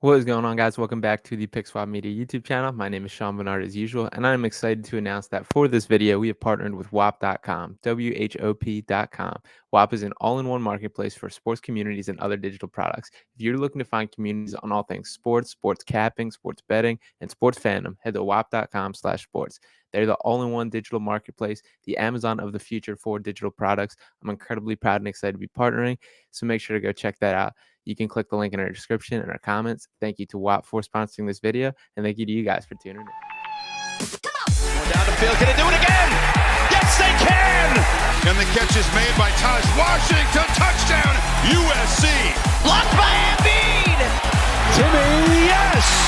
What is going on, guys? Welcome back to the Whop Media YouTube channel. My name is Sean Bernard as usual, and I'm excited to announce that for this video, we have partnered with Whop.com, WHOP.com. Whop is an all-in-one marketplace for sports communities and other digital products. If you're looking to find communities on all things sports, sports capping, sports betting, and sports fandom, head to Whop.com/sports. They're the all-in-one digital marketplace, the Amazon of the future for digital products. I'm incredibly proud and excited to be partnering, so make sure to go check that out. You can click the link in our description and our comments. Thank you to Whop for sponsoring this video, and thank you to you guys for tuning in. Going down the field, can they do it again? Yes, they can! And the catch is made by Taj Washington. Touchdown, USC. Blocked by Embiid! Timmy, yes!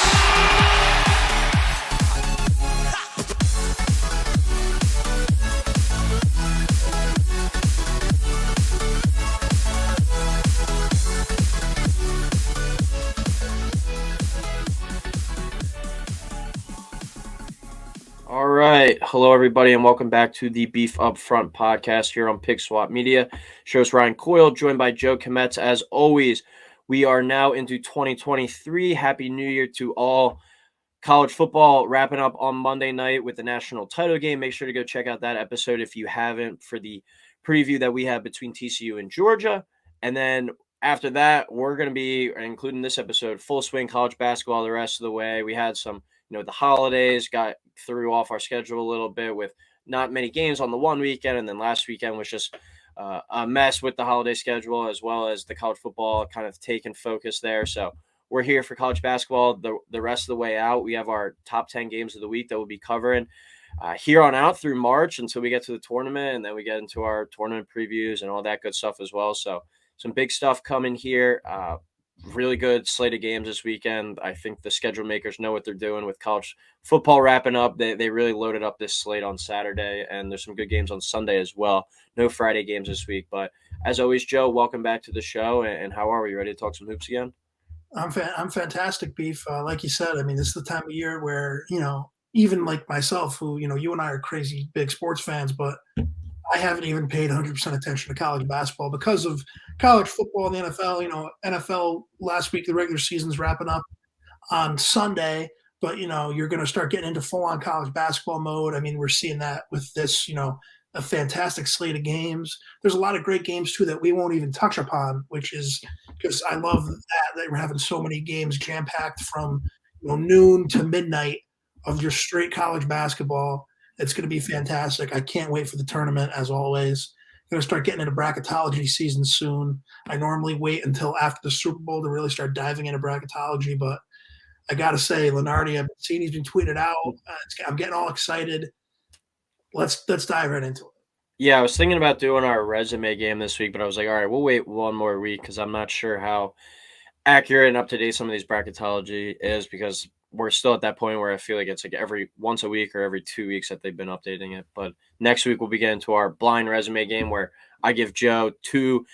All right. Hello, everybody, and welcome back to the Beef Up Front podcast here on Whop Media. Show's Ryan Coyle, joined by Joe Kometz. As always, we are now into 2023. Happy New Year to all. College football wrapping up on Monday night with the national title game. Make sure to go check out that episode if you haven't for the preview that we have between TCU and Georgia. And then after that, we're going to be, including this episode, full swing college basketball the rest of the way. We had some, the holidays got threw off our schedule a little bit with not many games on the one weekend. And then last weekend was just a mess with the holiday schedule, as well as the college football kind of taking focus there. So we're here for college basketball the rest of the way out. We have our top 10 games of the week that we'll be covering here on out through March until we get to the tournament. And then we get into our tournament previews and all that good stuff as well. So some big stuff coming here. Really good slate of games this weekend. I think the schedule makers know what they're doing with college football wrapping up. They really loaded up this slate on Saturday, and there's some good games on Sunday as well. No Friday games this week. But as always, Joe, welcome back to the show. And how are we? Ready to talk some hoops again? I'm fantastic, Beef. Like you said, I mean, this is the time of year where, even like myself, who, you and I are crazy big sports fans, but I haven't even paid 100% attention to college basketball because of college football and the NFL. NFL last week, the regular season's wrapping up on Sunday, but, you're going to start getting into full-on college basketball mode. I mean, we're seeing that with this, a fantastic slate of games. There's a lot of great games, too, that we won't even touch upon, which is because I love that we're having so many games jam-packed from noon to midnight of just straight college basketball. It's going to be fantastic. I can't wait for the tournament, as always. Going to start getting into bracketology season soon. I normally wait until after the Super Bowl to really start diving into bracketology, but I got to say, Lenardi, I've seen he's been tweeted out. I'm getting all excited. Let's dive right into it. Yeah, I was thinking about doing our resume game this week, but I was like, all right, we'll wait one more week because I'm not sure how accurate and up to date some of these bracketology is, because we're still at that point where I feel like it's like every once a week or every 2 weeks that they've been updating it. But next week we'll be getting to our blind resume game where I give Joe two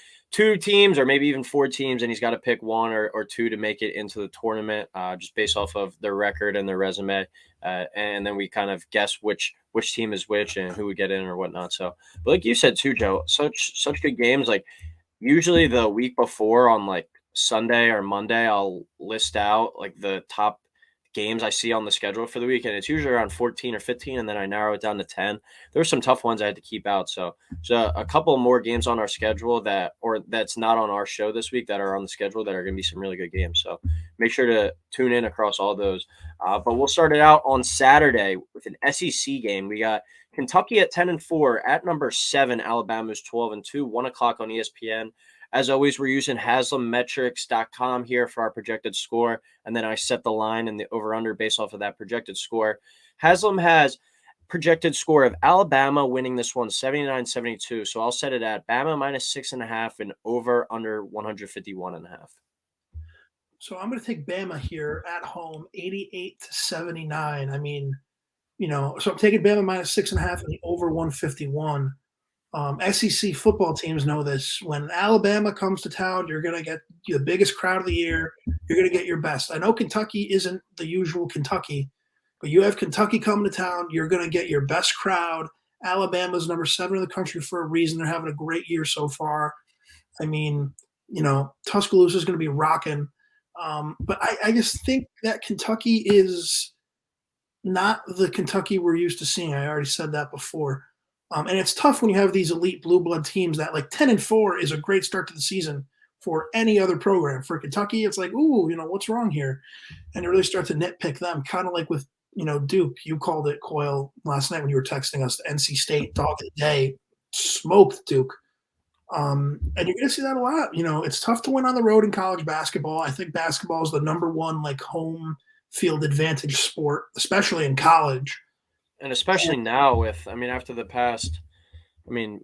teams or maybe even 4 teams, and he's got to pick one or two to make it into the tournament, just based off of their record and their resume. And then we kind of guess which team is which and who would get in or whatnot. So, but like you said too, Joe, such good games. Like usually the week before on like Sunday or Monday, I'll list out like the top games I see on the schedule for the week, and it's usually around 14 or 15, and then I narrow it down to 10. There were some tough ones I had to keep out, so a couple more games on our schedule that's not on our show this week that are on the schedule that are going to be some really good games, so make sure to tune in across all those. But we'll start it out on Saturday with an SEC game. We got Kentucky at 10-4 at number 7. Alabama's 12-2, 1 o'clock on ESPN. As always, we're using HaslamMetrics.com here for our projected score, and then I set the line and the over-under based off of that projected score. Haslam has projected score of Alabama winning this one 79-72, so I'll set it at Bama minus 6.5 and over under 151.5. So I'm going to take Bama here at home, 88-79. I mean, so I'm taking Bama minus 6.5 and the over 151. SEC football teams know this. When Alabama comes to town, you're going to get the biggest crowd of the year. You're going to get your best. I know Kentucky isn't the usual Kentucky, but you have Kentucky coming to town. You're going to get your best crowd. Alabama's number 7 in the country for a reason. They're having a great year so far. I mean, Tuscaloosa is going to be rocking. But I just think that Kentucky is not the Kentucky we're used to seeing. I already said that before. And it's tough when you have these elite blue blood teams that like 10-4 is a great start to the season for any other program. For Kentucky, it's like, ooh, what's wrong here? And you really start to nitpick them, kind of like with, Duke. You called it, Coyle, last night when you were texting us. NC State, dog of the day, smoked Duke. And you're going to see that a lot. It's tough to win on the road in college basketball. I think basketball is the number one like home field advantage sport, especially in college. And especially now after the past, 2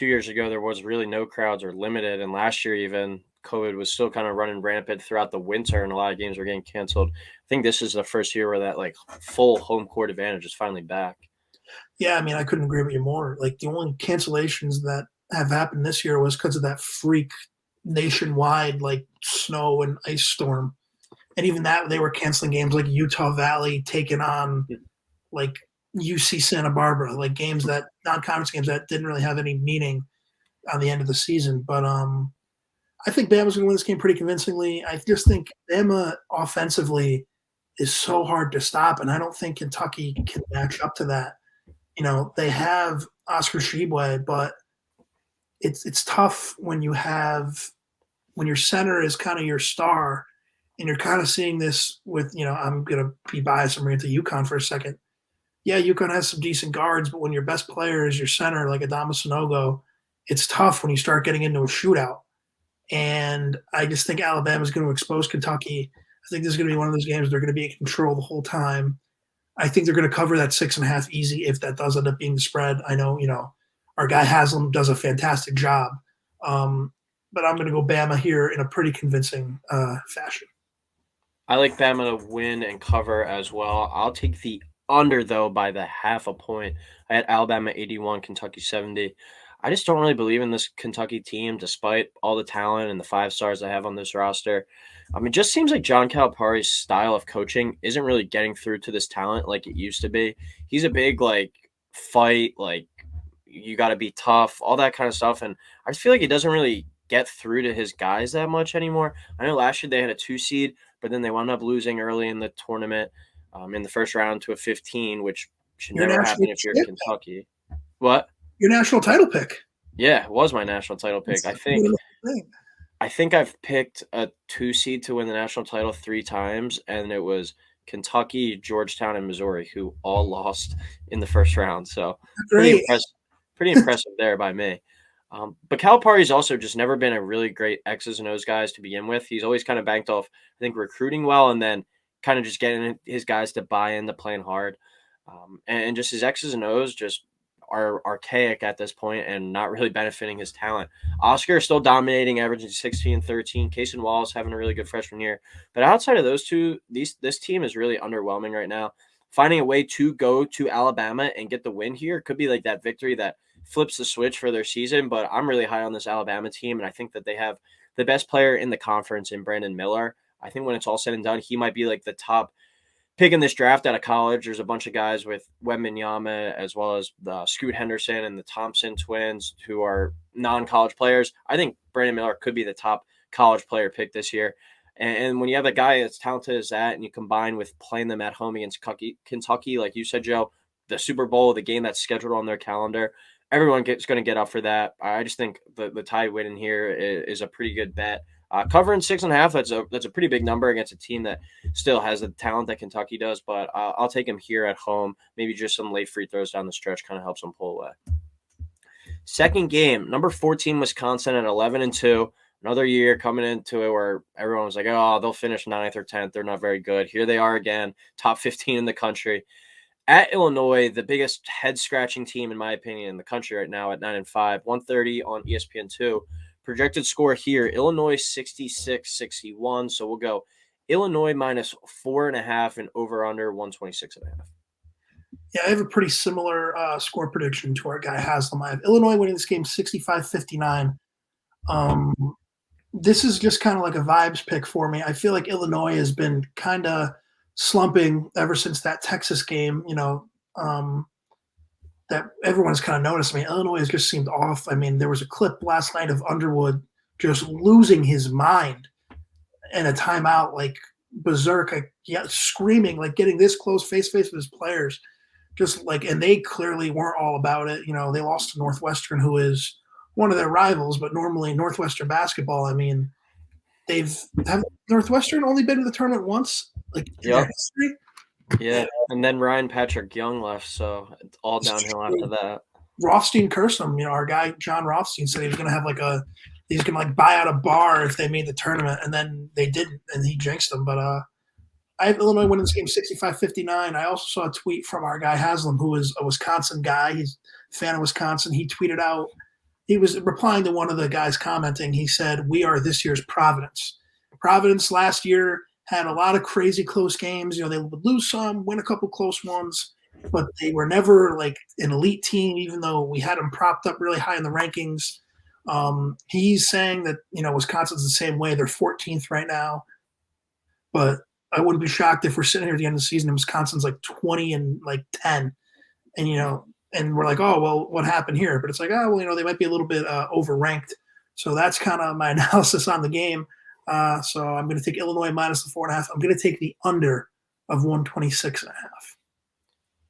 years ago, there was really no crowds or limited. And last year, even COVID was still kind of running rampant throughout the winter and a lot of games were getting canceled. I think this is the first year where that like full home court advantage is finally back. Yeah. I couldn't agree with you more. Like the only cancellations that have happened this year was because of that freak nationwide, like snow and ice storm. And even that, they were canceling games like Utah Valley taking on like UC Santa Barbara, like games that non-conference games that didn't really have any meaning on the end of the season. But I think Bama's going to win this game pretty convincingly. I just think Bama offensively is so hard to stop, and I don't think Kentucky can match up to that. They have Oscar Tshiebwe, but it's tough when your center is kind of your star, and you're kind of seeing this with, I'm going to be biased and bring it to UConn for a second. Yeah, UConn has some decent guards, but when your best player is your center, like Adama Sanogo, it's tough when you start getting into a shootout. And I just think Alabama's going to expose Kentucky. I think this is going to be one of those games they're going to be in control the whole time. I think they're going to cover that 6.5 easy if that does end up being the spread. I know, our guy Haslam does a fantastic job. But I'm going to go Bama here in a pretty convincing fashion. I like Bama to win and cover as well. I'll take the under, though, by the half a point. I had Alabama 81, Kentucky 70. I just don't really believe in this Kentucky team, despite all the talent and the 5 stars I have on this roster. It just seems like John Calipari's style of coaching isn't really getting through to this talent like it used to be. He's a big, fight, you got to be tough, all that kind of stuff. And I just feel like he doesn't really get through to his guys that much anymore. I know last year they had a 2 seed, but then they wound up losing early in the tournament in the first round to a 15, which should never happen if you're Kentucky. What? Your national title pick. Yeah, it was my national title pick. I think I've picked a 2 seed to win the national title 3 times, and it was Kentucky, Georgetown, and Missouri, who all lost in the first round. So pretty impressive there by me. But Calipari's also just never been a really great X's and O's guys to begin with. He's always kind of banked off, I think, recruiting well and then kind of just getting his guys to buy into playing hard. And just his X's and O's just are archaic at this point and not really benefiting his talent. Oscar is still dominating, averaging 16 and 13. Case and Wallace having a really good freshman year. But outside of those two, this team is really underwhelming right now. Finding a way to go to Alabama and get the win here could be like that victory that flips the switch for their season. But I'm really high on this Alabama team, and I think that they have the best player in the conference in Brandon Miller. I think when it's all said and done, he might be like the top pick in this draft out of college. There's a bunch of guys with Wembanyama as well as the Scoot Henderson and the Thompson twins who are non-college players. I think Brandon Miller could be the top college player pick this year. And when you have a guy as talented as that and you combine with playing them at home against Kentucky, like you said, Joe, the Super Bowl, the game that's scheduled on their calendar, everyone is going to get up for that. I just think the Tide winning here is a pretty good bet. Covering 6.5, that's a pretty big number against a team that still has the talent that Kentucky does. But I'll take him here at home. Maybe just some late free throws down the stretch kind of helps them pull away. Second game, number 14 Wisconsin at 11-2. Another year coming into it where everyone was like, oh, they'll finish 9th or 10th. They're not very good. Here they are again, top 15 in the country. At Illinois, the biggest head-scratching team, in my opinion, in the country right now at 9-5, 130 on ESPN2. Projected score here, Illinois 66-61. So we'll go Illinois minus 4.5 and over-under 126.5. Yeah, I have a pretty similar score prediction to our guy Haslam. I have Illinois winning this game 65-59. This is just kind of like a vibes pick for me. I feel like Illinois has been kind of slumping ever since that Texas game, that everyone's kind of noticed. I mean, Illinois has just seemed off. I mean, there was a clip last night of Underwood just losing his mind. in a timeout, like berserk, like screaming, like getting this close face to face with his players, just like, and they clearly weren't all about it. They lost to Northwestern, who is one of their rivals, but normally Northwestern basketball, I mean, have Northwestern only been to the tournament once, like in their history. Yeah, and then Ryan Patrick Young left, so it's all downhill after that. Rothstein cursed him. Our guy John Rothstein said he was going to have he's going to buy out a bar if they made the tournament, and then they didn't, and he jinxed them. But I have Illinois winning this game 65-59. I also saw a tweet from our guy Haslam, who is a Wisconsin guy. He's a fan of Wisconsin. He tweeted out, he was replying to one of the guys commenting. He said, "We are this year's Providence." Providence last year had a lot of crazy close games. They would lose some, win a couple close ones, but they were never like an elite team, even though we had them propped up really high in the rankings. He's saying that, Wisconsin's the same way. They're 14th right now, but I wouldn't be shocked if we're sitting here at the end of the season and Wisconsin's like 20 and like 10, and, and we're like, oh, well, what happened here? But it's like, oh, well, they might be a little bit overranked. So that's kind of my analysis on the game. So I'm going to take Illinois minus the 4.5. I'm going to take the under of 126.5.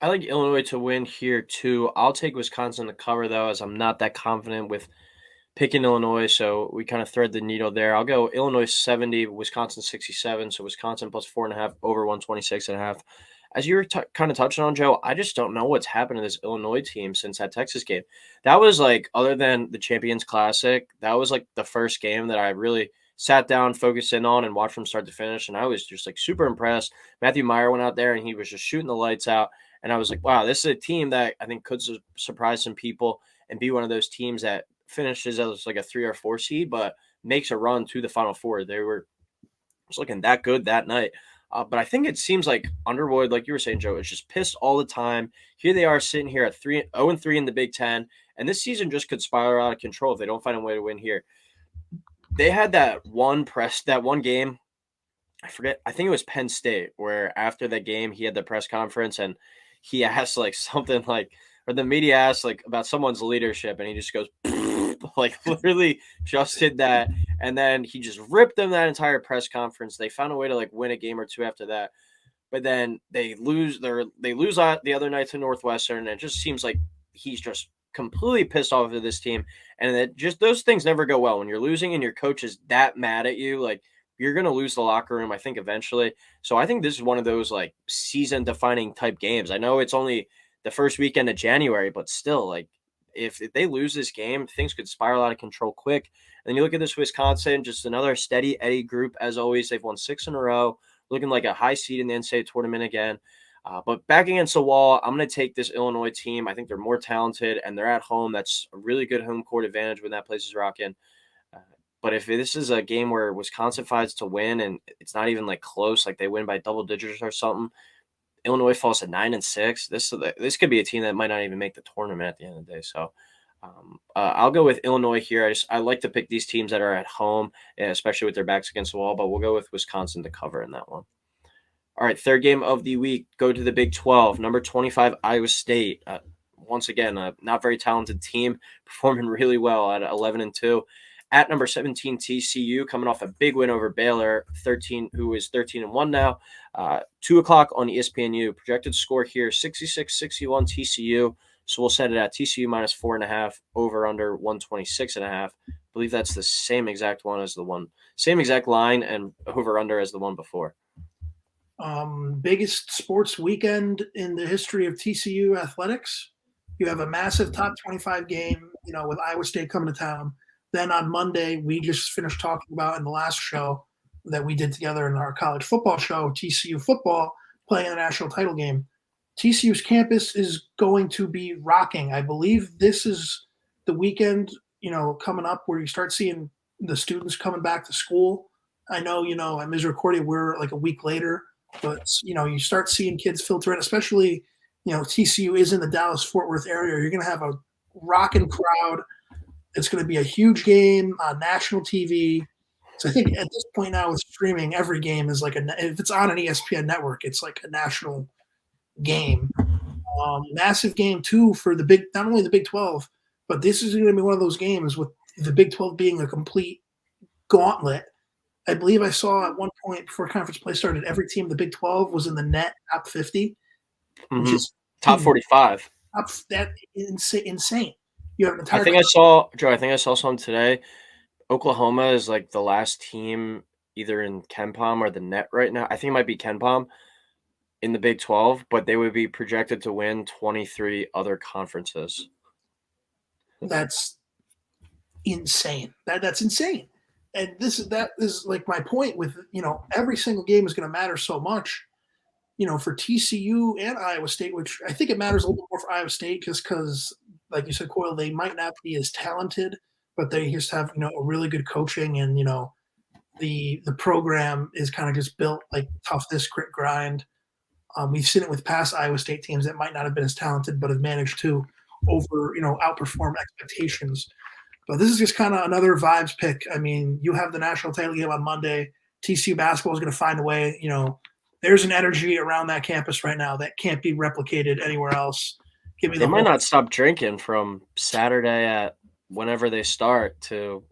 I like Illinois to win here too. I'll take Wisconsin to cover though, as I'm not that confident with picking Illinois. So we kind of thread the needle there. I'll go Illinois 70, Wisconsin 67. So Wisconsin plus 4.5 over 126.5. As you were kind of touching on, Joe, I just don't know what's happened to this Illinois team since that Texas game. That was like, other than the Champions Classic, that was like the first game that I really sat down, focused in on, and watched from start to finish. And I was just like super impressed. Matthew Meyer went out there and he was just shooting the lights out. And I was like, wow, this is a team that I think could surprise some people and be one of those teams that finishes as like a 3 or 4 seed, but makes a run to the Final Four. They were just looking that good that night. But I think it seems like Underwood, like you were saying, Joe, is just pissed all the time. Here they are sitting here at 0-3 in the Big Ten, and this season just could spiral out of control if they don't find a way to win here. They had that one game, I forget, I think it was Penn State, where after that game he had the press conference and he asked like something like, or the media asked like about someone's leadership, and he just goes like literally just did that, and then he just ripped them that entire press conference. They found a way to like win a game or two after that, but then they lose out the other night to Northwestern, and it just seems like he's just completely pissed off at this team, and that just those things never go well when you're losing and your coach is that mad at you. Like, you're going to lose the locker room, I think, eventually. So I think this is one of those like season defining type games. I know it's only the first weekend of January, but still, like, if they lose this game, things could spiral out of control quick. And then you look at this Wisconsin, just another steady Eddie group. As always, they've won 6 in a row, looking like a high seed in the NCAA tournament again. But back against the wall, I'm going to take this Illinois team. I think they're more talented, and they're at home. That's a really good home court advantage when that place is rocking. But if this is a game where Wisconsin finds to win and it's not even like close, like they win by double digits or something, Illinois falls to 9-6. This could be a team that might not even make the tournament at the end of the day. So I'll go with Illinois here. I like to pick these teams that are at home, especially with their backs against the wall. But we'll go with Wisconsin to cover in that one. All right, third game of the week. Go to the Big 12. Number 25, Iowa State. Once again, a not very talented team, performing really well at 11-2. At number 17, TCU, coming off a big win over Baylor, who is 13-1 now. 2 o'clock on ESPNU. Projected score here, 66-61 TCU. So we'll set it at TCU minus 4.5, over under 126.5. I believe that's the same exact line and over under as the one before. Biggest sports weekend in the history of TCU athletics. You have a massive top 25 game, with Iowa State coming to town. Then on Monday, we just finished talking about in the last show that we did together in our college football show, TCU football playing in the national title game. TCU's campus is going to be rocking. I believe this is the weekend, coming up where you start seeing the students coming back to school. I know, at Misericordia, we're like a week later, but, you start seeing kids filter in, especially, TCU is in the Dallas-Fort Worth area. You're going to have a rocking crowd. It's going to be a huge game on national TV. So I think at this point now with streaming, every game is like if it's on an ESPN network, it's like a national game. Massive game too for not only the Big 12, but this is going to be one of those games with the Big 12 being a complete gauntlet. I believe I saw at one point before conference play started, every team in the Big 12 was in the net top 50, which is Top 45. that insane. You have an I entire think I saw Joe. I think I saw something today. Oklahoma is like the last team either in KenPom or the net right now. I think it might be KenPom in the Big 12, but they would be projected to win 23 other conferences. That's insane. That's insane. And that is like my point with, every single game is going to matter so much, for TCU and Iowa State, which I think it matters a little bit more for Iowa State just because, like you said, Coyle, they might not be as talented, but they just have, a really good coaching and, the program is kind of just built like toughness, grit, grind. We've seen it with past Iowa State teams that might not have been as talented, but have managed to outperform expectations. But this is just kind of another vibes pick. I mean, you have the national title game on Monday. TCU basketball is going to find a way. There's an energy around that campus right now that can't be replicated anywhere else. They might not stop drinking from Saturday at whenever they start to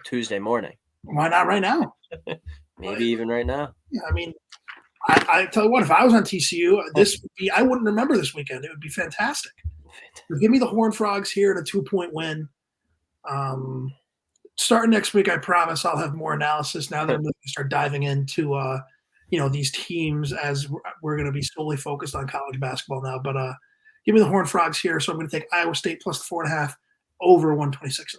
Tuesday morning. Why not right now? Maybe even right now. Yeah, I mean, I tell you what, if I was on TCU, this would be – I wouldn't remember this weekend. It would be fantastic. But give me the Horned Frogs here in a 2-point win. Starting next week, I promise I'll have more analysis now that I'm going to start diving into these teams as we're going to be solely focused on college basketball now. But give me the Horned Frogs here. So I'm going to take Iowa State plus the 4.5 over 126.5.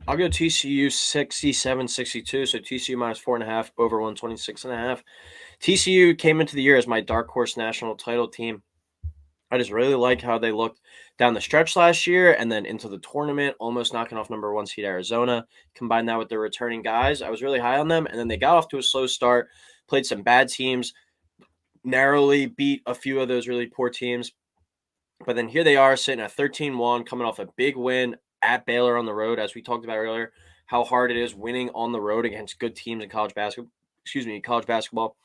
I'll go TCU 67-62. So TCU minus 4.5 over 126.5. TCU came into the year as my dark horse national title team. I just really like how they looked down the stretch last year and then into the tournament, almost knocking off number 1 seed Arizona. Combine that with their returning guys, I was really high on them. And then they got off to a slow start, played some bad teams, narrowly beat a few of those really poor teams. But then here they are sitting at 13-1, coming off a big win at Baylor on the road, as we talked about earlier, how hard it is winning on the road against good teams in college basketball.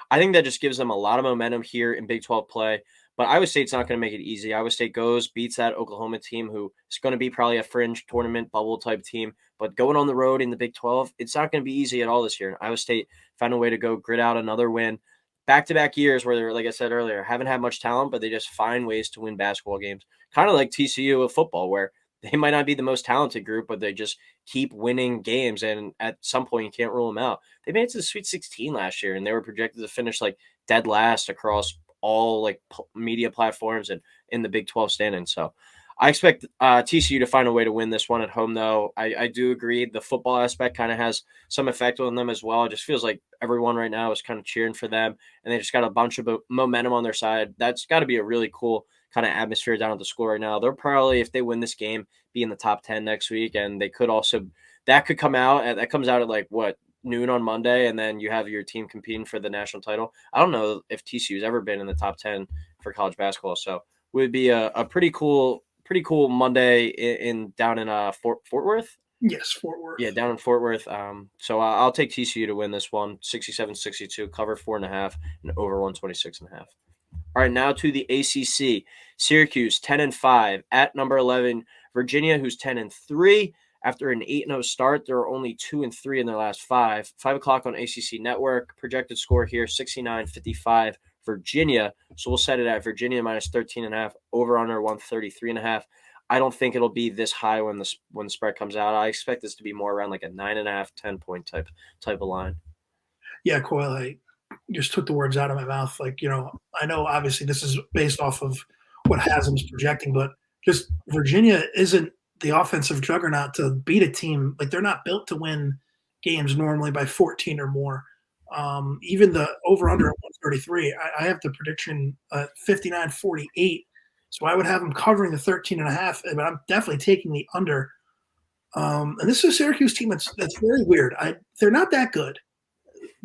I think that just gives them a lot of momentum here in Big 12 play. But Iowa State's not going to make it easy. Iowa State beats that Oklahoma team, who is going to be probably a fringe tournament bubble type team. But going on the road in the Big 12, it's not going to be easy at all this year. And Iowa State found a way to go grit out another win. Back-to-back years where they're, like I said earlier, haven't had much talent, but they just find ways to win basketball games. Kind of like TCU with football, where they might not be the most talented group, but they just keep winning games. And at some point, you can't rule them out. They made it to the Sweet 16 last year, and they were projected to finish like dead last across all like media platforms and in the Big 12 standings. So I expect TCU to find a way to win this one at home, though. I do agree the football aspect kind of has some effect on them as well. It just feels like everyone right now is kind of cheering for them, and they just got a bunch of momentum on their side. That's got to be a really cool kind of atmosphere down at the school right now. They'll probably, if they win this game, be in the top 10 next week, and they could also – that comes out at like what – noon on Monday, and then you have your team competing for the national title. I don't know if TCU's ever been in the top 10 for college basketball, so it would be a pretty cool Monday down in Fort Worth. Yes, Fort Worth. Yeah, down in Fort Worth. So I'll take TCU to win this one, 67-62, cover 4.5, and over 126.5. All right, now to the ACC. Syracuse 10-5 at number 11. Virginia, who's 10-3. After an 8-0 start, there are only 2-3 in their last 5. 5 o'clock on ACC Network. Projected score here, 69-55, Virginia. So we'll set it at Virginia minus 13.5, over under 133.5. I don't think it'll be this high when the spread comes out. I expect this to be more around like a 9.5, 10-point type of line. Yeah, Coyle, I just took the words out of my mouth. Like, I know obviously this is based off of what Haslam's projecting, but just Virginia isn't the offensive juggernaut to beat a team. Like, they're not built to win games normally by 14 or more. Even the over-under at 133, I have the prediction 59-48. So I would have them covering the 13.5, but I'm definitely taking the under. And this is a Syracuse team that's very weird. They're not that good.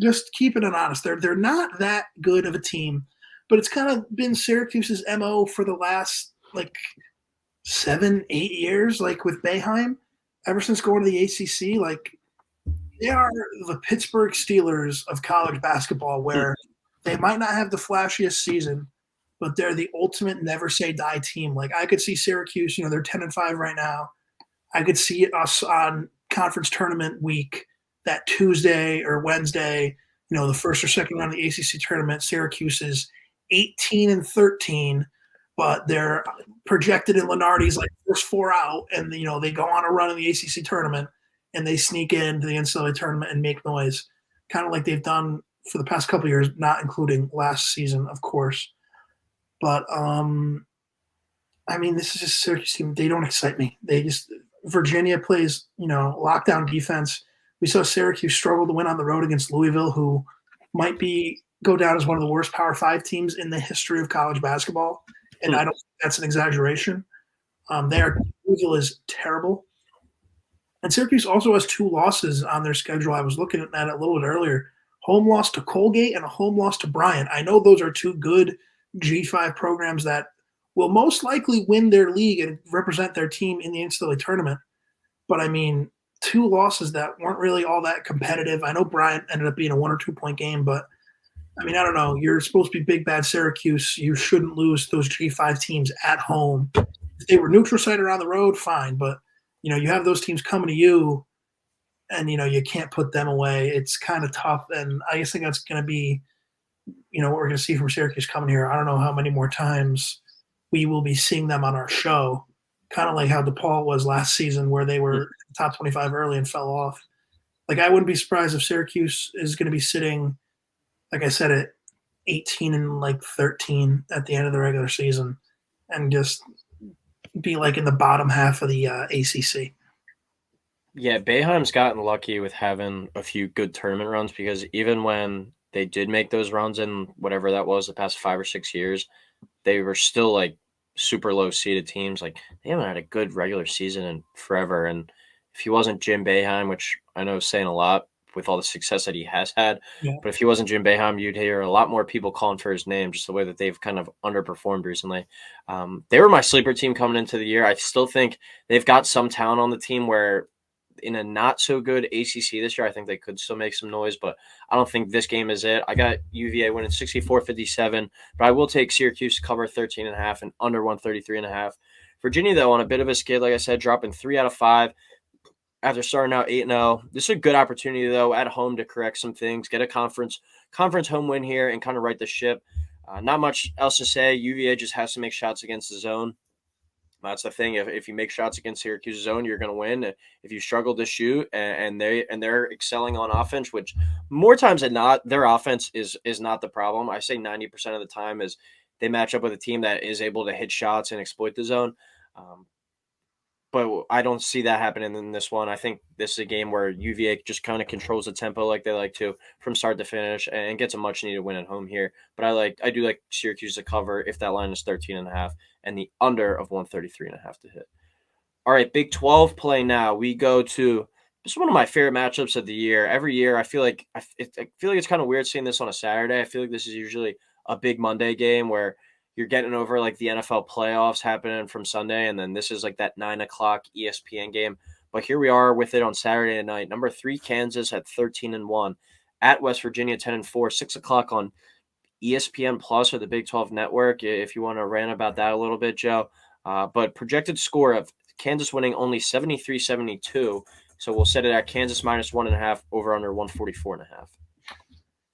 Just keeping it honest. They're not that good of a team, but it's kind of been Syracuse's MO for the last, 7-8 years, with Boeheim, ever since going to the ACC. They are the Pittsburgh Steelers of college basketball, where they might not have the flashiest season, but they're the ultimate never say die team. I could see Syracuse, they're 10-5 right now. I could see us on conference tournament week that Tuesday or Wednesday, the first or second round of the ACC tournament, Syracuse is 18-13, but they're projected in Lenardi's like first 4 out, and they go on a run in the ACC tournament, and they sneak into the NCAA tournament and make noise, kind of like they've done for the past couple of years, not including last season, of course. But this is just Syracuse team. They don't excite me. Virginia plays, lockdown defense. We saw Syracuse struggle to win on the road against Louisville, who might go down as one of the worst Power 5 teams in the history of college basketball. And I don't think that's an exaggeration. Louisville is terrible. And Syracuse also has 2 losses on their schedule. I was looking at that a little bit earlier. Home loss to Colgate and a home loss to Bryant. I know those are 2 good G5 programs that will most likely win their league and represent their team in the NCAA tournament. But 2 losses that weren't really all that competitive. I know Bryant ended up being a 1 or 2 point game, but I don't know. You're supposed to be big bad Syracuse. You shouldn't lose those G5 teams at home. If they were neutral site or on the road, fine. But you have those teams coming to you, and you can't put them away. It's kind of tough, and I just think that's going to be what we're going to see from Syracuse coming here. I don't know how many more times we will be seeing them on our show, kind of like how DePaul was last season, where they were top 25 early and fell off. Like, I wouldn't be surprised if Syracuse is going to be sitting, like I said, at 18-13 at the end of the regular season, and just be like in the bottom half of the ACC. Yeah, Boeheim's gotten lucky with having a few good tournament runs, because even when they did make those runs in whatever that was the past 5 or 6 years, they were still like super low seeded teams. Like, they haven't had a good regular season in forever. And if he wasn't Jim Boeheim, which I know is saying a lot with all the success that he has had, but if he wasn't Jim Boeheim, you'd hear a lot more people calling for his name, just the way that they've kind of underperformed recently. They were my sleeper team coming into the year. I still think they've got some talent on the team where in a not so good ACC this year, I think they could still make some noise, but I don't think this game is it. I got UVA winning 64-57, but I will take Syracuse to cover 13.5 and under 133.5. Virginia, though, on a bit of a skid, like I said, dropping 3 out of 5 after starting out 8-0. This is a good opportunity, though, at home to correct some things, get a conference home win here and kind of right the ship. Not much else to say. UVA just has to make shots against the zone. That's the thing. If you make shots against Syracuse's zone, you're going to win. If you struggle to shoot and they're excelling on offense, which more times than not, their offense is not the problem. I say 90% of the time is they match up with a team that is able to hit shots and exploit the zone. But I don't see that happening in this one. I think this is a game where UVA just kind of controls the tempo like they like to from start to finish and gets a much-needed win at home here. But I do like Syracuse to cover if that line is 13.5 and the under of 133.5 to hit. All right, Big 12 play now. We go to – this is one of my favorite matchups of the year. Every year I feel like it's kind of weird seeing this on a Saturday. I feel like this is usually a big Monday game where – you're getting over like the NFL playoffs happening from Sunday, and then this is like that 9 o'clock ESPN game. But here we are with it on Saturday night. Number 3, Kansas at 13-1, at West Virginia 10-4, 6 o'clock on ESPN Plus or the Big 12 Network. If you want to rant about that a little bit, Joe. But projected score of Kansas winning only 73-72. So we'll set it at Kansas -1.5 over under 144.5.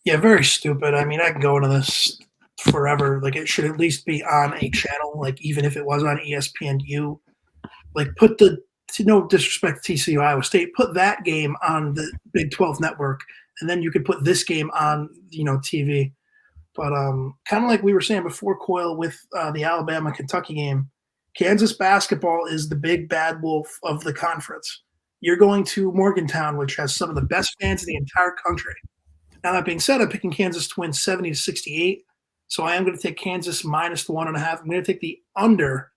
Yeah, very stupid. I mean, I can go into this forever. Like, it should at least be on a channel, like even if it was on ESPNU. Like, put the, no disrespect to TCU Iowa State, put that game on the Big 12 Network, and then you could put this game on, TV. But kind of like we were saying before, Coyle, with the Alabama-Kentucky game, Kansas basketball is the big bad wolf of the conference. You're going to Morgantown, which has some of the best fans in the entire country. Now, that being said, I'm picking Kansas to win 70-68. So I am going to take Kansas -1.5. I'm going to take the under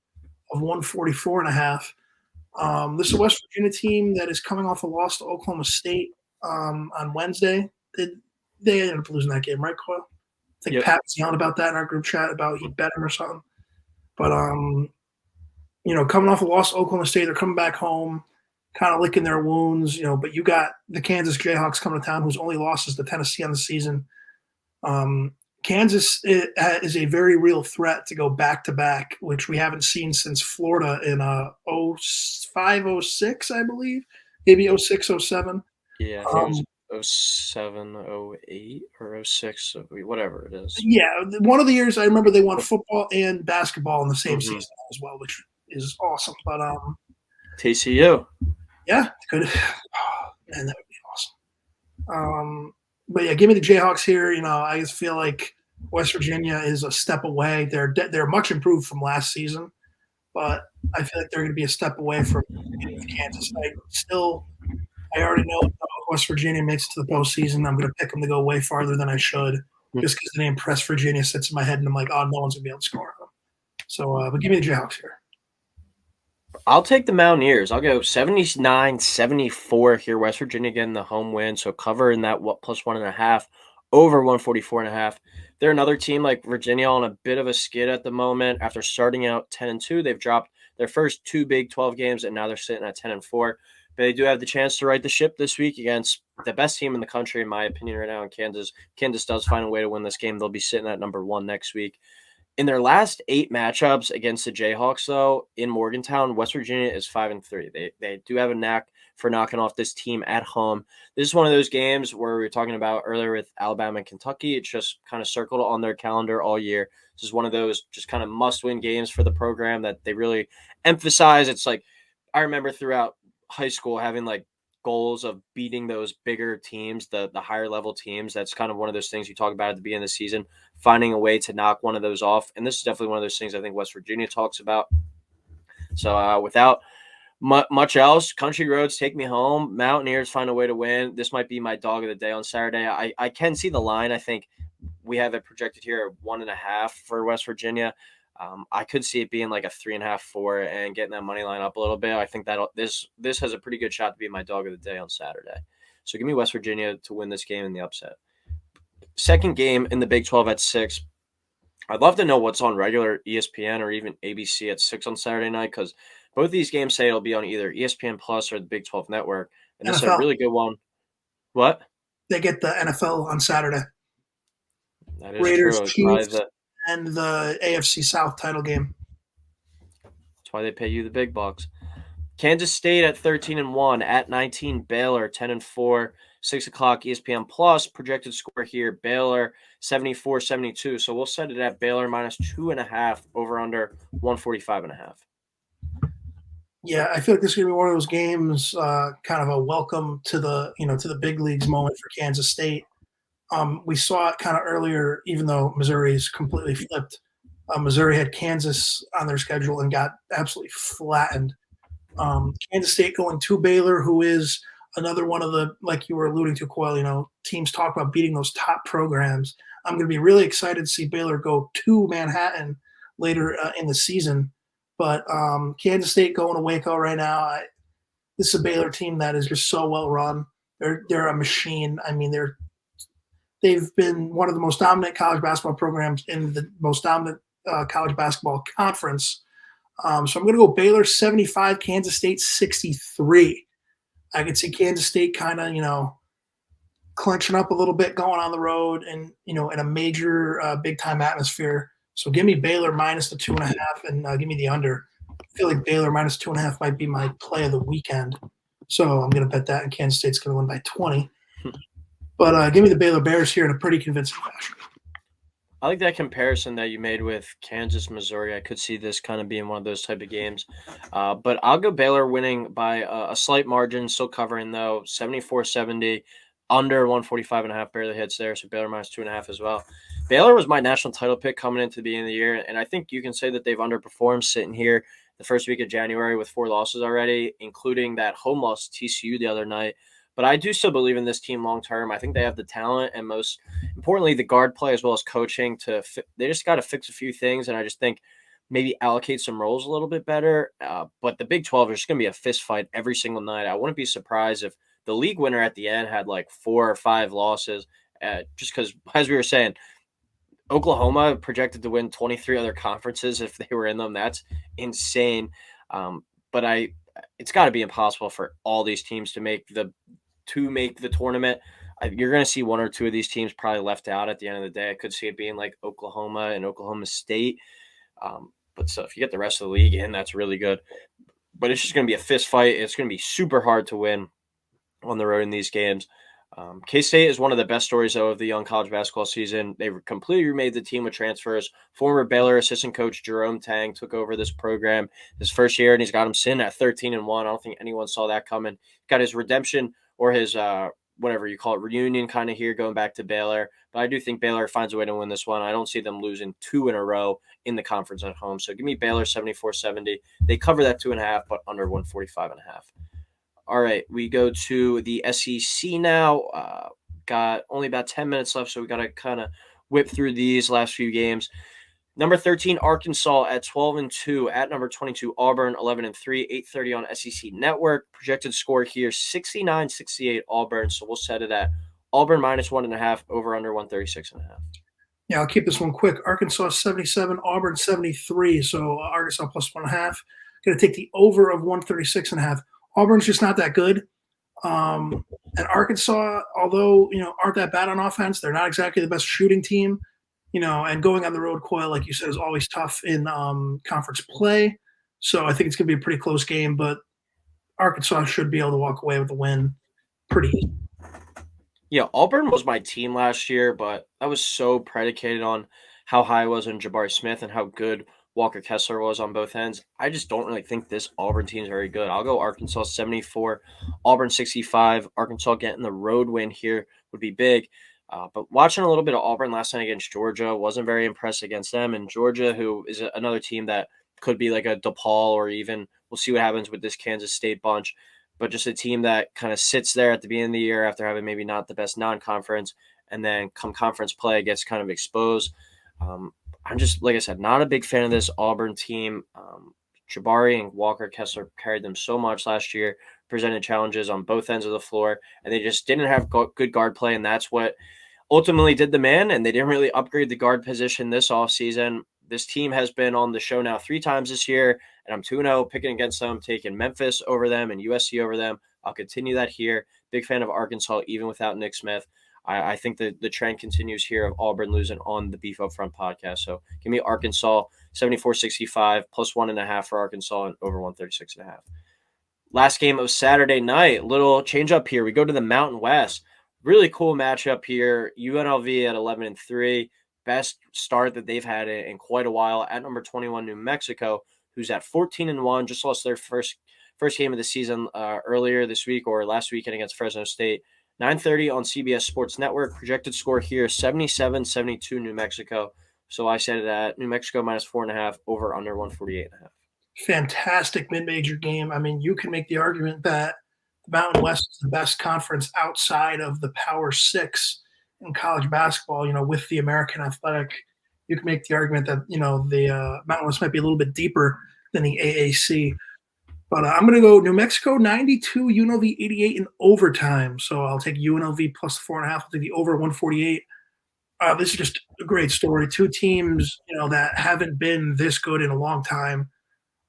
of 144.5. This is a West Virginia team that is coming off a loss to Oklahoma State on Wednesday. They ended up losing that game, right, Coyle? I think Pat was yelling about that in our group chat about he bet him or something. But, coming off a loss to Oklahoma State, they're coming back home, kind of licking their wounds, but you got the Kansas Jayhawks coming to town, whose only loss is to Tennessee on the season. Kansas is a very real threat to go back-to-back, which we haven't seen since Florida in 05, 06, I believe, maybe 06, 07. Yeah, I think it was Um, 07, 08, or 06, whatever it is. yeah, one of the years I remember they won football and basketball in the same Mm-hmm. season as well, which is awesome. But TCU. yeah, good. Oh, man, that would be awesome. But yeah, give me the Jayhawks here. I just feel like West Virginia is a step away. They're much improved from last season, but I feel like they're going to be a step away from getting with Kansas. I already know if West Virginia makes it to the postseason, I'm going to pick them to go way farther than I should, just because the name Press Virginia sits in my head, and I'm like, oh, no one's going to be able to score on them. So, but give me the Jayhawks here. I'll take the Mountaineers. I'll go 79-74 here. West Virginia getting the home win, so cover in that plus 1.5 over 144.5. They're another team like Virginia on a bit of a skid at the moment. After starting out 10-2, they've dropped their first 2 Big 12 games, and now they're sitting at 10-4. But they do have the chance to right the ship this week against the best team in the country, in my opinion, right now in Kansas. Kansas does find a way to win this game. They'll be sitting at number 1 next week. In their last 8 matchups against the Jayhawks, though, in Morgantown, West Virginia is 5-3. They do have a knack for knocking off this team at home. This is one of those games where we were talking about earlier with Alabama and Kentucky. It's just kind of circled on their calendar all year. This is one of those just kind of must-win games for the program that they really emphasize. It's like I remember throughout high school having like goals of beating those bigger teams, the higher level teams. That's kind of one of those things you talk about at the beginning of the season, finding a way to knock one of those off. And this is definitely one of those things I think West Virginia talks about. So without much else, country roads take me home. Mountaineers find a way to win. This might be my dog of the day on Saturday. I can see the line. I think we have it projected here at 1.5 for West Virginia. I could see it being like a 3.5, 4, and getting that money line up a little bit. I think that this has a pretty good shot to be my dog of the day on Saturday. So give me West Virginia to win this game in the upset. Second game in the Big 12 at 6. I'd love to know what's on regular ESPN or even ABC at 6 on Saturday night, because both these games say it'll be on either ESPN Plus or the Big 12 Network. And this is a really good one. What? They get the NFL on Saturday. That is Raiders, true. Chiefs, and the AFC South title game. That's why they pay you the big bucks. Kansas State at 13-1, at 19 Baylor 10-4, 6 o'clock ESPN Plus projected score here. Baylor 74-72. So we'll set it at Baylor minus 2.5 over under 145.5. Yeah, I feel like this is gonna be one of those games, kind of a welcome to the big leagues moment for Kansas State. We saw it kind of earlier, even though Missouri's completely flipped. Missouri had Kansas on their schedule and got absolutely flattened. Kansas State going to Baylor, who is another one of the, like you were alluding to, Coyle, teams talk about beating those top programs. I'm going to be really excited to see Baylor go to Manhattan later in the season. But Kansas State going to Waco right now, this is a Baylor team that is just so well run. They're a machine. I mean, they've been one of the most dominant college basketball programs in the most dominant college basketball conference. So I'm going to go Baylor 75, Kansas State 63. I could see Kansas State kind of, clenching up a little bit going on the road and, in a major big time atmosphere. So give me Baylor minus the 2.5 and give me the under. I feel like Baylor minus 2.5 might be my play of the weekend. So I'm going to bet that, and Kansas State's going to win by 20. But give me the Baylor Bears here in a pretty convincing fashion. I like that comparison that you made with Kansas, Missouri. I could see this kind of being one of those type of games. But I'll go Baylor winning by a slight margin, still covering, though, 74-70, under 145.5, barely hits there, so Baylor minus 2.5 as well. Baylor was my national title pick coming into the beginning of the year, and I think you can say that they've underperformed sitting here the first week of January with 4 losses already, including that home loss to TCU the other night. But I do still believe in this team long term. I think they have the talent and, most importantly, the guard play as well as coaching they just got to fix a few things, and I just think maybe allocate some roles a little bit better. But the Big 12 is just going to be a fist fight every single night. I wouldn't be surprised if the league winner at the end had like 4 or 5 losses, just because, as we were saying, Oklahoma projected to win 23 other conferences if they were in them. That's insane. But it's got to be impossible for all these teams to make the tournament. You're going to see 1 or 2 of these teams probably left out at the end of the day. I could see it being like Oklahoma and Oklahoma State. But so if you get the rest of the league in, that's really good. But it's just going to be a fist fight. It's going to be super hard to win. on the road in these games. K-State is one of the best stories, though, of the young college basketball season. They completely remade the team with transfers. Former Baylor assistant coach Jerome Tang took over this program his first year, and he's got him sitting at 13-1. I don't think anyone saw that coming. Got his redemption or his whatever you call it, reunion kind of here going back to Baylor. But I do think Baylor finds a way to win this one. I don't see them losing 2 in a row in the conference at home. So give me Baylor 74-70. They cover that 2.5, but under 145.5. All right, we go to the SEC now. Got only about 10 minutes left, so we got to kind of whip through these last few games. Number 13, Arkansas at 12-2. At number 22, Auburn 11-3. 8:30 on SEC Network. Projected score here 69-68 Auburn. So we'll set it at Auburn minus 1.5, over under 136.5. Yeah, I'll keep this one quick. Arkansas 77, Auburn 73. So Arkansas plus 1.5. Going to take the over of 136.5. Auburn's just not that good. And Arkansas, although, aren't that bad on offense, they're not exactly the best shooting team, and going on the road, Coyle, like you said, is always tough in conference play. So I think it's going to be a pretty close game, but Arkansas should be able to walk away with a win pretty easy. Yeah, Auburn was my team last year, but I was so predicated on how high I was on Jabari Smith and how good Walker Kessler was on both ends. I just don't really think this Auburn team is very good. I'll go Arkansas 74, Auburn 65. Arkansas getting the road win here would be big. But watching a little bit of Auburn last night against Georgia, wasn't very impressed against them. And Georgia, who is another team that could be like a DePaul, or even we'll see what happens with this Kansas State bunch. But just a team that kind of sits there at the beginning of the year after having maybe not the best non-conference, and then come conference play gets kind of exposed. I'm just, like I said, not a big fan of this Auburn team. Jabari and Walker Kessler carried them so much last year, presented challenges on both ends of the floor, and they just didn't have good guard play, and that's what ultimately did them in, and they didn't really upgrade the guard position this offseason. This team has been on the show now 3 times this year, and I'm 2-0 picking against them, taking Memphis over them and USC over them. I'll continue that here. Big fan of Arkansas, even without Nick Smith. I think that the trend continues here of Auburn losing on the Beef Up Front podcast. So give me Arkansas 74-65 plus 1.5 for Arkansas and over 136.5. Last game of Saturday night, little change up here. We go to the Mountain West. Really cool matchup here. UNLV at 11-3, best start that they've had in quite a while. At number 21, New Mexico, who's at 14-1, just lost their first game of the season earlier this week or last weekend against Fresno State. 9:30 on CBS Sports Network. Projected score here 77-72 New Mexico. So I said it at New Mexico minus 4.5, over under 148.5. Fantastic mid-major game. I mean, you can make the argument that the Mountain West is the best conference outside of the Power Six in college basketball. With the American Athletic, you can make the argument that the Mountain West might be a little bit deeper than the AAC. But I'm going to go New Mexico 92, UNLV 88 in overtime. So I'll take UNLV plus 4.5. I'll take the over 148. This is just a great story. 2 teams, that haven't been this good in a long time.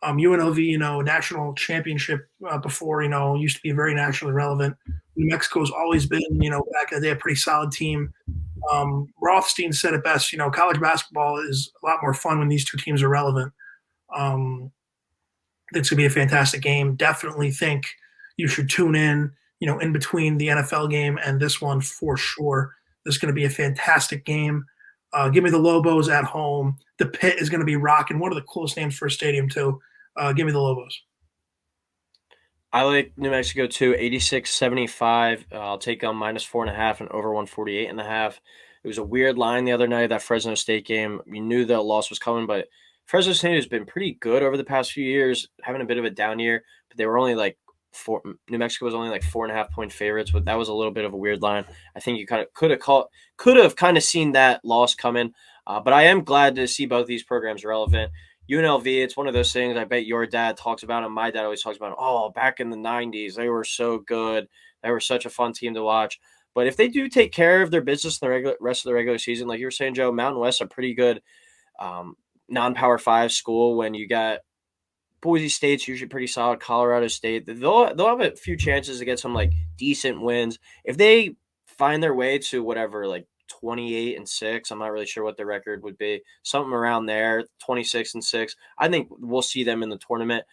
UNLV, national championship before, used to be very nationally relevant. New Mexico's always been, back in the day, a pretty solid team. Rothstein said it best, college basketball is a lot more fun when these 2 teams are relevant. It's going to be a fantastic game. Definitely think you should tune in, in between the NFL game and this one for sure. This is going to be a fantastic game. Give me the Lobos at home. The Pit is going to be rocking. One of the coolest names for a stadium, too. Give me the Lobos. I like New Mexico, too, 86-75. I'll take them minus 4.5 and over 148.5. It was a weird line the other night, that Fresno State game. We knew the loss was coming, but Fresno State has been pretty good over the past few years, having a bit of a down year, but they were only like New Mexico was only like 4.5-point favorites, but that was a little bit of a weird line. I think you kind of could have kind of seen that loss coming, but I am glad to see both these programs relevant. UNLV, it's one of those things I bet your dad talks about, and my dad always talks about, oh, back in the 90s, they were so good. They were such a fun team to watch. But if they do take care of their business in the rest of the regular season, like you were saying, Joe, Mountain West are pretty good non-Power 5 school. When you got Boise State's usually pretty solid, Colorado State, they'll have a few chances to get some like decent wins. If they find their way to whatever, like 28-6, I'm not really sure what the record would be, something around there, 26-6, I think we'll see them in the tournament.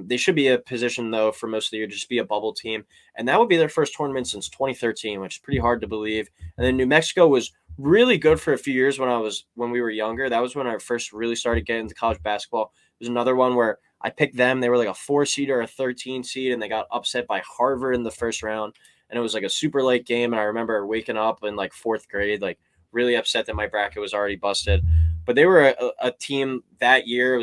They should be a position, though, for most of the year to just be a bubble team. And that would be their first tournament since 2013, which is pretty hard to believe. And then New Mexico was really good for a few years when we were younger. That was when I first really started getting into college basketball. It was another one where I picked them. They were like a 4 seed or a 13 seed, and they got upset by Harvard in the first round. And it was like a super late game. And I remember waking up in like 4th grade, like really upset that my bracket was already busted. But they were a team that year.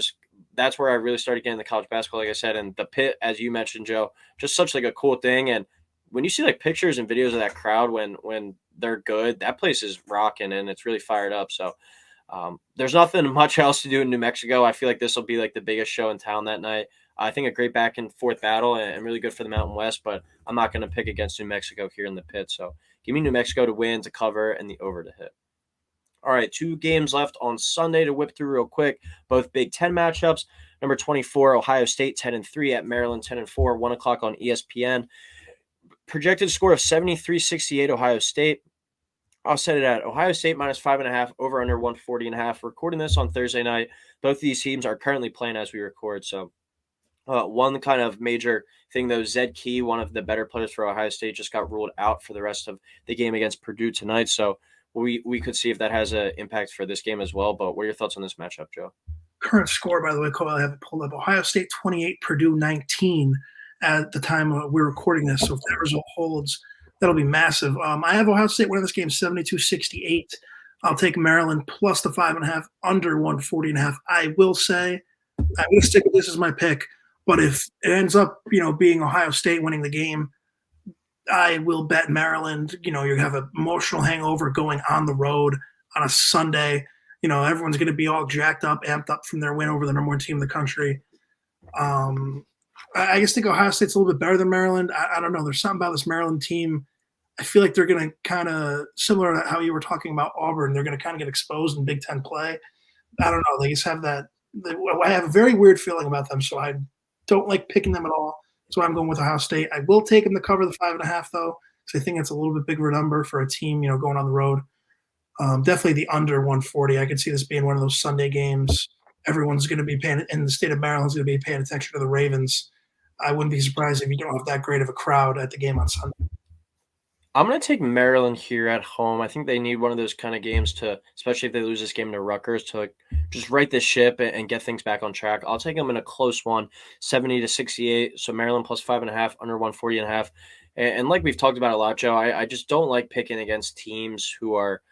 That's where I really started getting into college basketball, like I said. And the pit, as you mentioned, Joe, just such like a cool thing. And when you see like pictures and videos of that crowd when they're good, that place is rocking and it's really fired up. So there's nothing much else to do in New Mexico. I feel like this will be like the biggest show in town that night. I think a great back and forth battle and really good for the Mountain West, but I'm not going to pick against New Mexico here in the pit. So give me New Mexico to win, to cover, and the over to hit. All right, 2 games left on Sunday to whip through real quick. Both Big Ten matchups. Number 24, Ohio State 10-3 at Maryland 10-4, 1 o'clock on ESPN. Projected score of 73-68 Ohio State. I'll set it at Ohio State minus 5.5, over under 140.5. Recording this on Thursday night. Both these teams are currently playing as we record. So one kind of major thing, though, Zed Key, one of the better players for Ohio State, just got ruled out for the rest of the game against Purdue tonight. So we could see if that has an impact for this game as well. But what are your thoughts on this matchup, Joe? Current score, by the way, Cole, I have it pulled up. Ohio State 28, Purdue 19 at the time we're recording this. So if that result holds, that'll be massive. I have Ohio State winning this game 72-68. I'll take Maryland plus the 5.5, under 140.5. I will say I'm going to stick with this as my pick. But if it ends up, being Ohio State winning the game, I will bet Maryland. You have an emotional hangover going on the road on a Sunday. Everyone's going to be all jacked up, amped up from their win over the number 1 team in the country. I just think Ohio State's a little bit better than Maryland. I don't know. There's something about this Maryland team. I feel like they're going to kind of, similar to how you were talking about Auburn, they're going to kind of get exposed in Big Ten play. I don't know. They just have that. I have a very weird feeling about them, so I don't like picking them at all. So I'm going with Ohio State. I will take them to cover the 5.5, though, because I think it's a little bit bigger number for a team, going on the road. Definitely the under 140. I could see this being one of those Sunday games. Everyone's going to be paying, in the state of Maryland's going to be paying attention to the Ravens. I wouldn't be surprised if you don't have that great of a crowd at the game on Sunday. I'm going to take Maryland here at home. I think they need one of those kind of games to, especially if they lose this game to Rutgers, to just right the ship and get things back on track. I'll take them in a close one, 70-68. So Maryland plus 5.5, under 140.5. And like we've talked about a lot, Joe, I just don't like picking against teams who are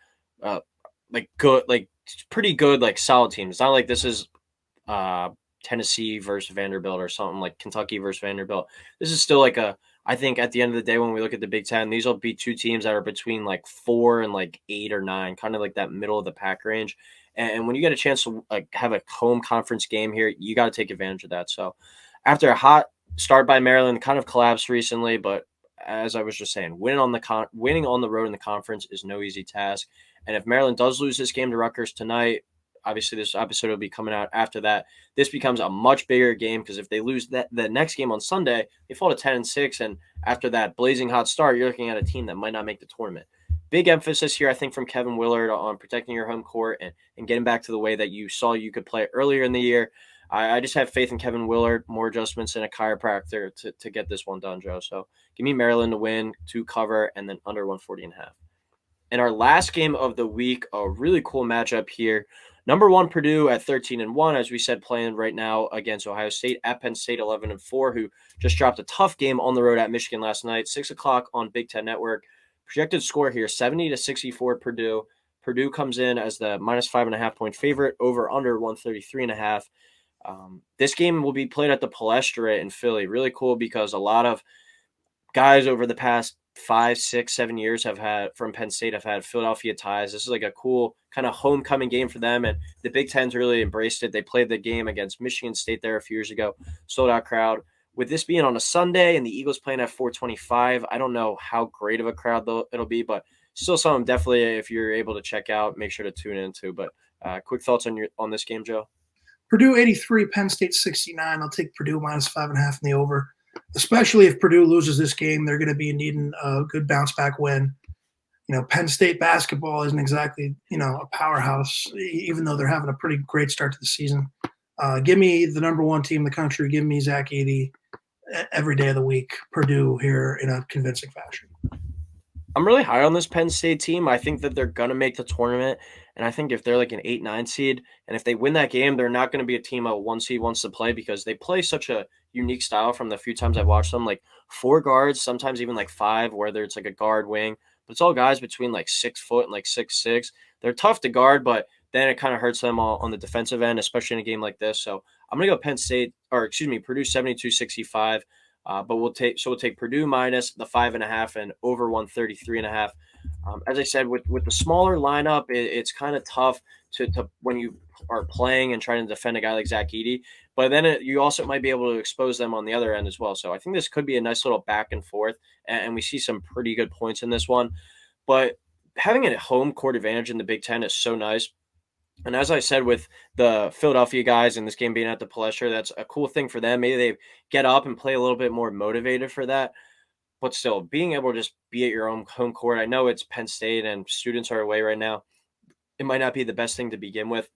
pretty good, solid teams. It's not like this is Tennessee versus Vanderbilt or something, like Kentucky versus Vanderbilt. This is still I think at the end of the day, when we look at the Big Ten, these will be 2 teams that are between 4 and 8 or 9, kind of like that middle of the pack range. And when you get a chance to have a home conference game here, you got to take advantage of that. So after a hot start by Maryland, kind of collapsed recently, but as I was just saying, winning on the road in the conference is no easy task. And if Maryland does lose this game to Rutgers tonight, obviously this episode will be coming out after that. This becomes a much bigger game because if they lose the next game on Sunday, they fall to 10-6. And after that blazing hot start, you're looking at a team that might not make the tournament. Big emphasis here, I think, from Kevin Willard on protecting your home court and getting back to the way that you saw you could play earlier in the year. I just have faith in Kevin Willard, more adjustments and a chiropractor to get this one done, Joe. So give me Maryland to win, to cover, and then under 140.5. In our last game of the week, a really cool matchup here. Number 1, Purdue at 13-1, as we said, playing right now against Ohio State at Penn State 11-4, who just dropped a tough game on the road at Michigan last night, 6 o'clock on Big Ten Network. Projected score here, 70-64 Purdue. Purdue comes in as the minus 5.5 point favorite, over under 133.5. This game will be played at the Palestra in Philly. Really cool because a lot of guys over the past 5, 6, 7 years from Penn State have had Philadelphia ties. This is a cool kind of homecoming game for them, and the Big Ten's really embraced it. They played the game against Michigan State there a few years ago, sold out crowd. With this being on a Sunday and the Eagles playing at 425, I don't know how great of a crowd it'll be, but still something definitely, if you're able to check out, make sure to tune into. But quick thoughts on this game, Joe? Purdue 83, Penn State 69. I'll take Purdue minus 5.5 in the over. Especially if Purdue loses this game, they're going to be needing a good bounce back win. Penn State basketball isn't exactly, a powerhouse, even though they're having a pretty great start to the season. Give me the number one team in the country. Give me Zach Edey every day of the week. Purdue here in a convincing fashion. I'm really high on this Penn State team. I think that they're going to make the tournament. And I think if they're like an 8-9 seed, and if they win that game, they're not going to be a team a 1 seed wants to play because they play such a unique style from the few times I've watched them. Like 4 guards, sometimes even like 5, whether it's like a guard wing. But it's all guys between like 6 foot and like 6'6". They're tough to guard, but then it kind of hurts them all on the defensive end, especially in a game like this. So I'm going to go Purdue 72-65. But we'll take Purdue minus the 5.5 and over 133.5. As I said, with the smaller lineup, it's kind of tough to when you are playing and trying to defend a guy like Zach Edey. But then you also might be able to expose them on the other end as well. So I think this could be a nice little back and forth, and we see some pretty good points in this one. But having a home court advantage in the Big Ten is so nice. And as I said, with the Philadelphia guys and this game being at the Palestra, that's a cool thing for them. Maybe they get up and play a little bit more motivated for that. But still, being able to just be at your own home court, I know it's Penn State and students are away right now. It might not be the best thing to begin with.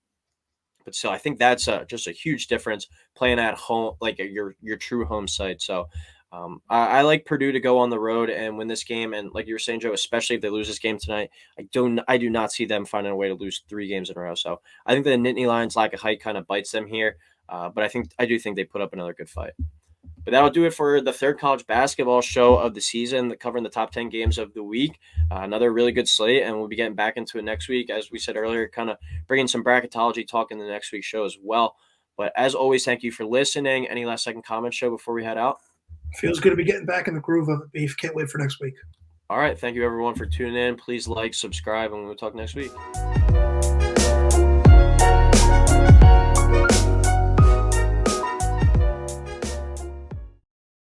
But still, I think that's just a huge difference playing at home, like your true home site. So I like Purdue to go on the road and win this game. And like you were saying, Joe, especially if they lose this game tonight, I do not see them finding a way to lose 3 games in a row. So I think the Nittany Lions' lack of height kind of bites them here. But I do think they put up another good fight. But that'll do it for the third college basketball show of the season, covering the top 10 games of the week. Another really good slate, and we'll be getting back into it next week. As we said earlier, kind of bringing some bracketology talk in the next week's show as well. But as always, thank you for listening. Any last second comments, Joe, before we head out? Feels good to be getting back in the groove of it, Beef. Can't wait for next week. All right. Thank you, everyone, for tuning in. Please like, subscribe, and we'll talk next week.